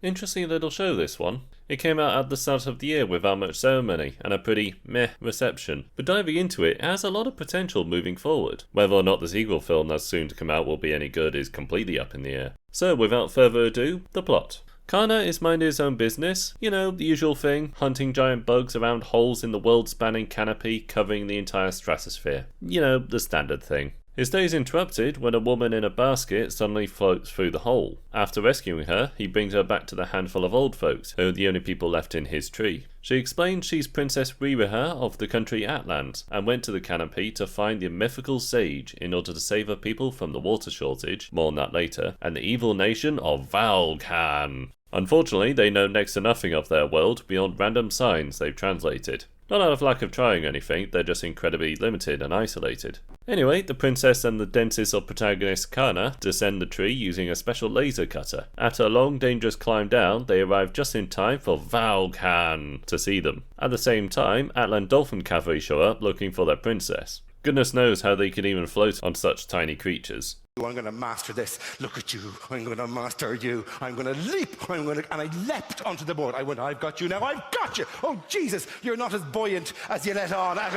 Interesting little show, this one. It came out at the start of the year without much ceremony and a pretty meh reception, but diving into it has a lot of potential moving forward. Whether or not the sequel film that's soon to come out will be any good is completely up in the air. So without further ado, the plot. Kaina is minding his own business, you know, the usual thing, hunting giant bugs around holes in the world-spanning canopy covering the entire stratosphere. You know, the standard thing. His day is interrupted when a woman in a basket suddenly floats through the hole. After rescuing her, he brings her back to the handful of old folks, who are the only people left in his tree. She explains she's Princess Ririha of the country Atlant, and went to the canopy to find the mythical sage in order to save her people from the water shortage, more on that later, and the evil nation of Valkan. Unfortunately, they know next to nothing of their world beyond random signs they've translated. Not out of lack of trying anything, they're just incredibly limited and isolated. Anyway, the princess and the dentist of protagonist Kaina descend the tree using a special laser cutter. After a long, dangerous climb down, they arrive just in time for Valkan to see them. At the same time, Atlan dolphin cavalry show up looking for their princess. Goodness knows how they can even float on such tiny creatures. I'm going to master this. Look at you. I'm going to master you. I'm going to leap. And I leapt onto the board. I went, I've got you now. I've got you. Oh, Jesus, you're not as buoyant as you let on. And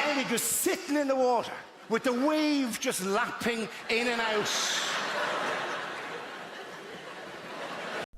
Eddie just sitting in the water with the wave just lapping in and out.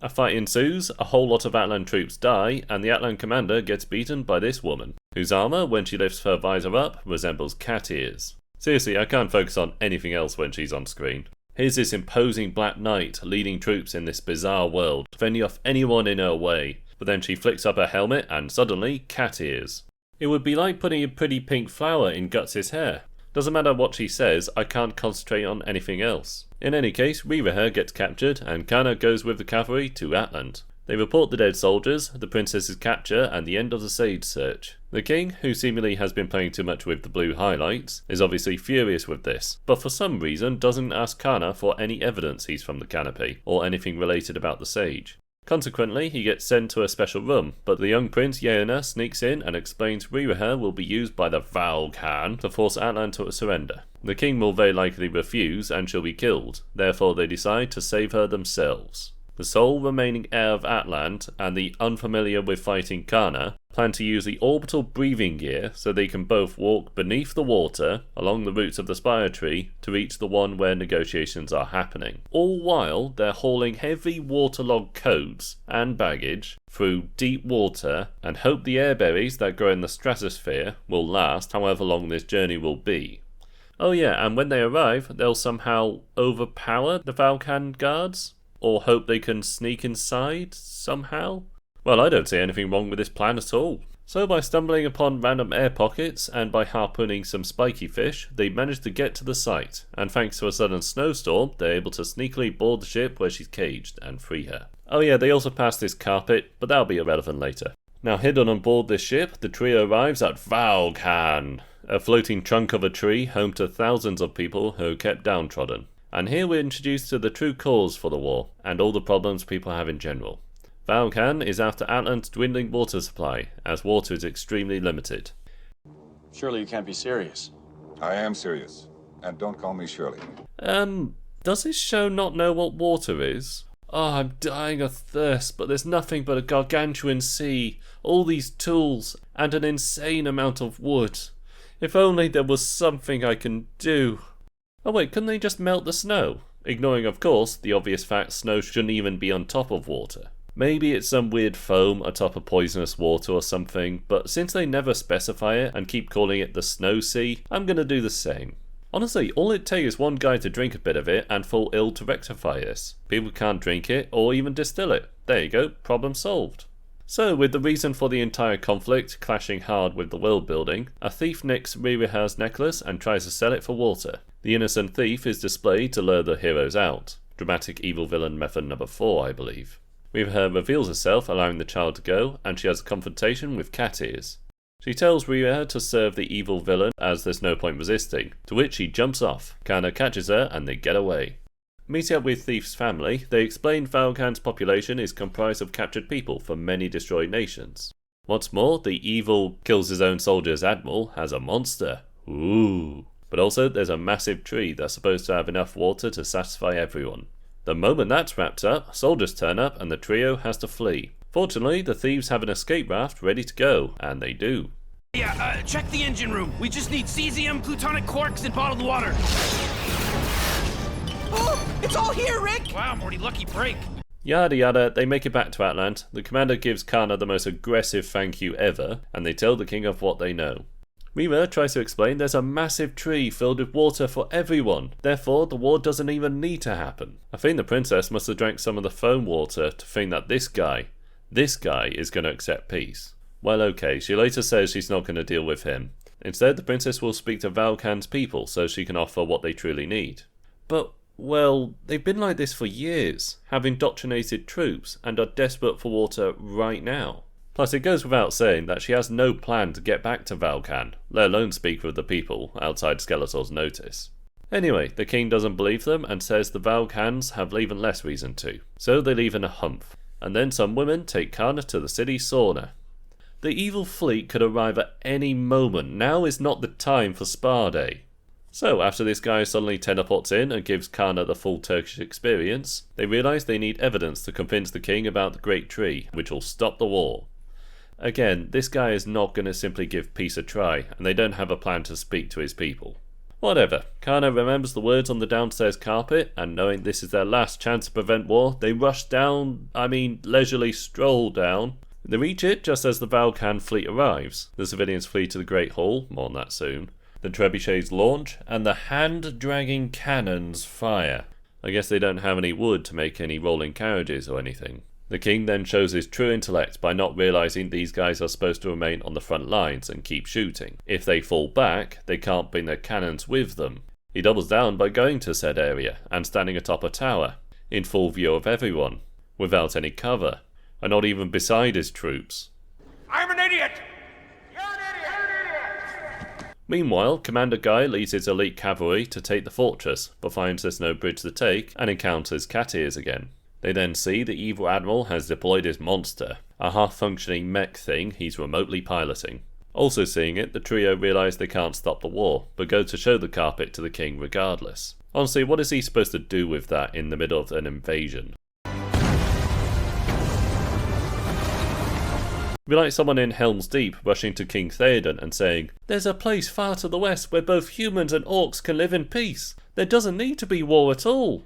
A fight ensues, a whole lot of Atlan troops die, and the Atlan commander gets beaten by this woman, whose armour, when she lifts her visor up, resembles cat ears. Seriously, I can't focus on anything else when she's on screen. Here's this imposing black knight leading troops in this bizarre world, fending off anyone in her way, but then she flicks up her helmet and suddenly, cat ears. It would be like putting a pretty pink flower in Guts' hair. Doesn't matter what she says, I can't concentrate on anything else. In any case, Ririha gets captured and Kaina goes with the cavalry to Atlant. They report the dead soldiers, the princess's capture, and the end of the sage search. The king, who seemingly has been playing too much with the blue highlights, is obviously furious with this, but for some reason doesn't ask Kaina for any evidence he's from the canopy, or anything related about the sage. Consequently, he gets sent to a special room, but the young prince Yeona sneaks in and explains Ririha will be used by the Valkan to force Atlan to surrender. The king will very likely refuse and she'll be killed, therefore they decide to save her themselves. The sole remaining heir of Atlant and the unfamiliar with fighting Kaina plan to use the orbital breathing gear so they can both walk beneath the water along the roots of the spire tree to reach the one where negotiations are happening. All while they're hauling heavy waterlogged coats and baggage through deep water and hope the airberries that grow in the stratosphere will last however long this journey will be. Oh yeah, and when they arrive, they'll somehow overpower the Valkan guards? Or hope they can sneak inside somehow? Well, I don't see anything wrong with this plan at all. So by stumbling upon random air pockets and by harpooning some spiky fish, they manage to get to the site, and thanks to a sudden snowstorm, they're able to sneakily board the ship where she's caged and free her. Oh yeah, they also pass this carpet, but that'll be irrelevant later. Now hidden on board this ship, the trio arrives at Valkan, a floating trunk of a tree home to thousands of people who are kept downtrodden. And here we're introduced to the true cause for the war, and all the problems people have in general. Valkan is after Atlant's dwindling water supply, as water is extremely limited. Surely you can't be serious. I am serious, and don't call me Shirley. Does this show not know what water is? Oh, I'm dying of thirst, but there's nothing but a gargantuan sea, all these tools, and an insane amount of wood. If only there was something I can do. Oh wait, couldn't they just melt the snow? Ignoring, of course, the obvious fact snow shouldn't even be on top of water. Maybe it's some weird foam atop of poisonous water or something, but since they never specify it and keep calling it the Snow Sea, I'm gonna do the same. Honestly, all it takes is one guy to drink a bit of it and fall ill to rectify this. People can't drink it or even distill it. There you go, problem solved. So, with the reason for the entire conflict clashing hard with the world building, a thief nicks Ririha's necklace and tries to sell it for water. The innocent thief is displayed to lure the heroes out. Dramatic evil villain method number 4, I believe. Ririha reveals herself, allowing the child to go, and she has a confrontation with Cat Ears. She tells Ririha to serve the evil villain as there's no point resisting, to which he jumps off. Kaina catches her and they get away. Meeting up with Thief's family, they explain Valkan's population is comprised of captured people from many destroyed nations. What's more, the evil kills his own soldiers admiral has a monster. Ooh. But also there's a massive tree that's supposed to have enough water to satisfy everyone. The moment that's wrapped up, soldiers turn up and the trio has to flee. Fortunately, the thieves have an escape raft ready to go, and they do. Yeah, check the engine room. We just need cesium, plutonic quarks, and bottled water. Oh, it's all here, Rick! Wow, Morty, lucky break. Yada yada, they make it back to Atlant. The commander gives Kaina the most aggressive thank you ever, and they tell the king of what they know. Rima tries to explain there's a massive tree filled with water for everyone, therefore the war doesn't even need to happen. I think the princess must have drank some of the foam water to think that this guy is going to accept peace. Well, okay, she later says she's not going to deal with him. Instead, the princess will speak to Valkan's people so she can offer what they truly need. But, well, they've been like this for years, have indoctrinated troops, and are desperate for water right now. Plus, it goes without saying that she has no plan to get back to Valkan, let alone speak with the people outside Skeletor's notice. Anyway, the king doesn't believe them and says the Valkans have even less reason to, so they leave in a humph. And then some women take Kaina to the city sauna. The evil fleet could arrive at any moment. Now is not the time for spa day. So after this guy suddenly teleports in and gives Kaina the full Turkish experience, they realise they need evidence to convince the king about the Great Tree, which will stop the war. Again, this guy is not going to simply give peace a try, and they don't have a plan to speak to his people. Whatever, Kaina remembers the words on the downstairs carpet, and knowing this is their last chance to prevent war, they leisurely stroll down. They reach it just as the Valkan fleet arrives. The civilians flee to the Great Hall, more on that soon. The trebuchets launch, and the hand-dragging cannons fire. I guess they don't have any wood to make any rolling carriages or anything. The king then shows his true intellect by not realising these guys are supposed to remain on the front lines and keep shooting. If they fall back, they can't bring their cannons with them. He doubles down by going to said area and standing atop a tower, in full view of everyone, without any cover, and not even beside his troops. I'm an idiot! Meanwhile, Commander Guy leads his elite cavalry to take the fortress, but finds there's no bridge to take and encounters cat ears again. They then see the evil admiral has deployed his monster, a half-functioning mech thing he's remotely piloting. Also seeing it, the trio realise they can't stop the war, but go to show the carpet to the king regardless. Honestly, what is he supposed to do with that in the middle of an invasion? Be like someone in Helm's Deep rushing to King Theoden and saying, "There's a place far to the west where both humans and orcs can live in peace. There doesn't need to be war at all."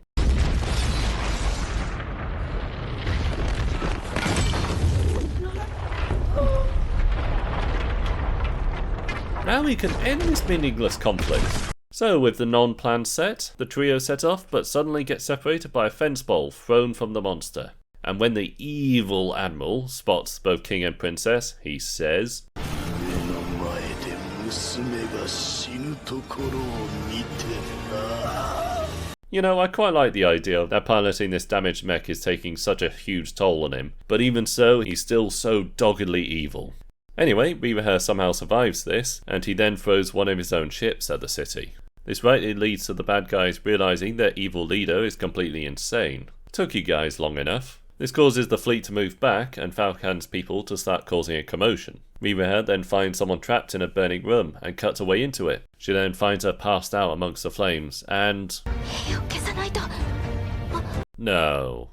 Now we can end this meaningless conflict. So with the non-planned set, the trio set off but suddenly get separated by a fence pole thrown from the monster. And when the evil admiral spots both king and princess, he says, You know, I quite like the idea that piloting this damaged mech is taking such a huge toll on him, but even so, he's still so doggedly evil. Anyway, Rima somehow survives this, and he then throws one of his own ships at the city. This rightly leads to the bad guys realising their evil leader is completely insane. Took you guys long enough. This causes the fleet to move back and Valkan's people to start causing a commotion. Rima then finds someone trapped in a burning room and cuts her way into it. She then finds her passed out amongst the flames and... No.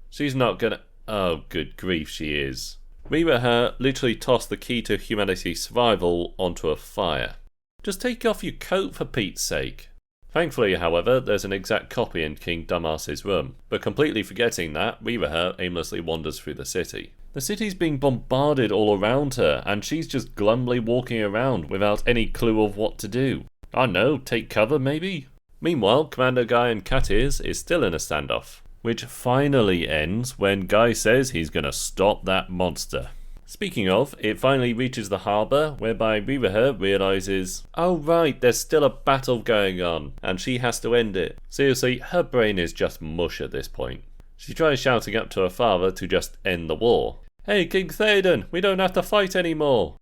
She's not gonna... Oh, good grief, she is. Rima literally tossed the key to humanity's survival onto a fire. Just take off your coat for Pete's sake. Thankfully, however, there's an exact copy in King Dumbass's room, but completely forgetting that, Rima aimlessly wanders through the city. The city's being bombarded all around her, and she's just glumly walking around without any clue of what to do. I don't know, take cover maybe? Meanwhile, Commander Guy and Cat Ears is still in a standoff, which finally ends when Guy says he's gonna stop that monster. Speaking of, it finally reaches the harbour, whereby Rima realises, oh right, there's still a battle going on, and she has to end it. Seriously, her brain is just mush at this point. She tries shouting up to her father to just end the war. Hey King Theoden, we don't have to fight anymore.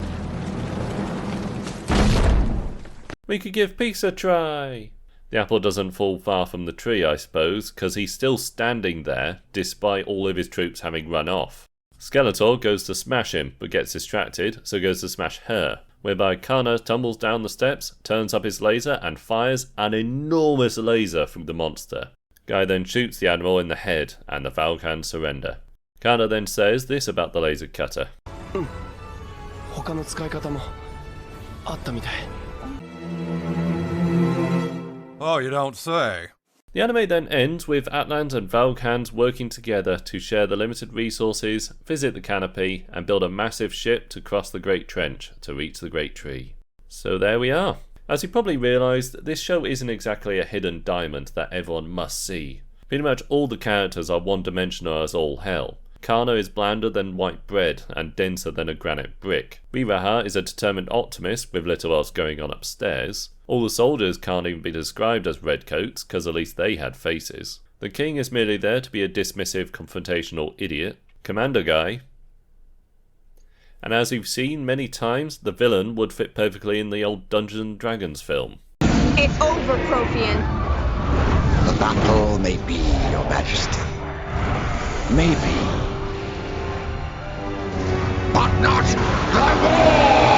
We could give peace a try. The apple doesn't fall far from the tree, I suppose, because he's still standing there, despite all of his troops having run off. Skeletor goes to smash him, but gets distracted, so goes to smash her, whereby Kaina tumbles down the steps, turns up his laser, and fires an enormous laser through the monster. Guy then shoots the admiral in the head, and the Valkyries surrender. Kaina then says this about the laser cutter. 他の使い方もあったみたい。 Oh, you don't say. The anime then ends with Atlans and Valkyries working together to share the limited resources, visit the canopy, and build a massive ship to cross the Great Trench to reach the Great Tree. So there we are. As you probably realised, this show isn't exactly a hidden diamond that everyone must see. Pretty much all the characters are one-dimensional as all hell. Kaina is blander than white bread and denser than a granite brick. Riraha is a determined optimist with little else going on upstairs. All the soldiers can't even be described as redcoats, because at least they had faces. The king is merely there to be a dismissive, confrontational idiot. Commander Guy. And as we've seen many times, the villain would fit perfectly in the old Dungeons & Dragons film. It's over, Profian. The battle may be, Your Majesty. Maybe. But not the war!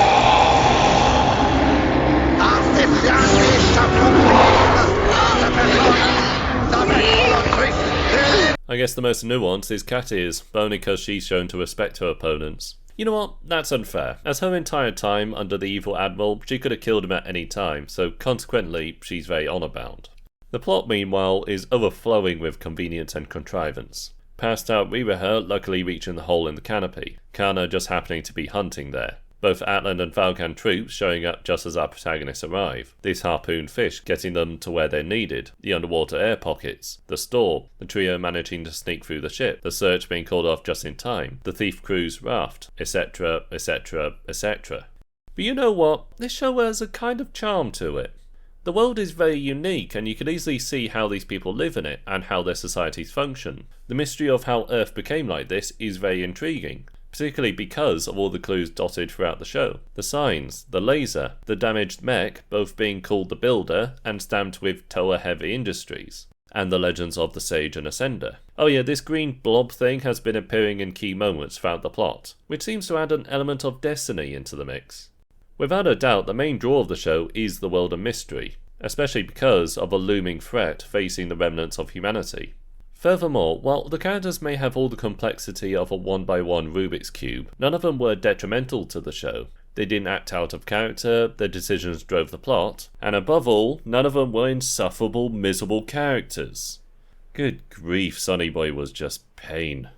I guess the most nuanced is Katir's, but only because she's shown to respect her opponents. You know what? That's unfair. As her entire time under the evil admiral, she could have killed him at any time, so consequently, she's very honour-bound. The plot, meanwhile, is overflowing with convenience and contrivance. Passed out Riraha luckily reaching the hole in the canopy, Kaina just happening to be hunting there. Both Atlan and Valkan troops showing up just as our protagonists arrive. This harpooned fish getting them to where they're needed, the underwater air pockets, the store, the trio managing to sneak through the ship, the search being called off just in time, the thief crew's raft, etc, etc, etc. But you know what? This show has a kind of charm to it. The world is very unique, and you can easily see how these people live in it and how their societies function. The mystery of how Earth became like this is very intriguing, particularly because of all the clues dotted throughout the show. The signs, the laser, the damaged mech both being called the Builder and stamped with Toa Heavy Industries, and the legends of the Sage and Ascender. Oh yeah, this green blob thing has been appearing in key moments throughout the plot, which seems to add an element of destiny into the mix. Without a doubt, the main draw of the show is the world of mystery, especially because of a looming threat facing the remnants of humanity. Furthermore, while the characters may have all the complexity of a one-by-one Rubik's Cube, none of them were detrimental to the show. They didn't act out of character, their decisions drove the plot, and above all, none of them were insufferable, miserable characters. Good grief, Sonny Boy was just pain.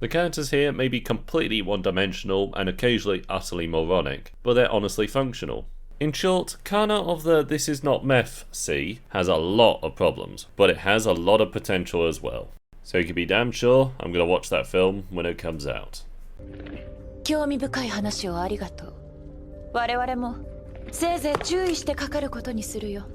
The characters here may be completely one-dimensional and occasionally utterly moronic, but they're honestly functional. In short, Kaina of the This Is Not Meth Sea has a lot of problems, but it has a lot of potential as well. So you can be damn sure I'm going to watch that film when it comes out. 興味深い話をありがとう。我々もせいぜい注意してかかることにするよ。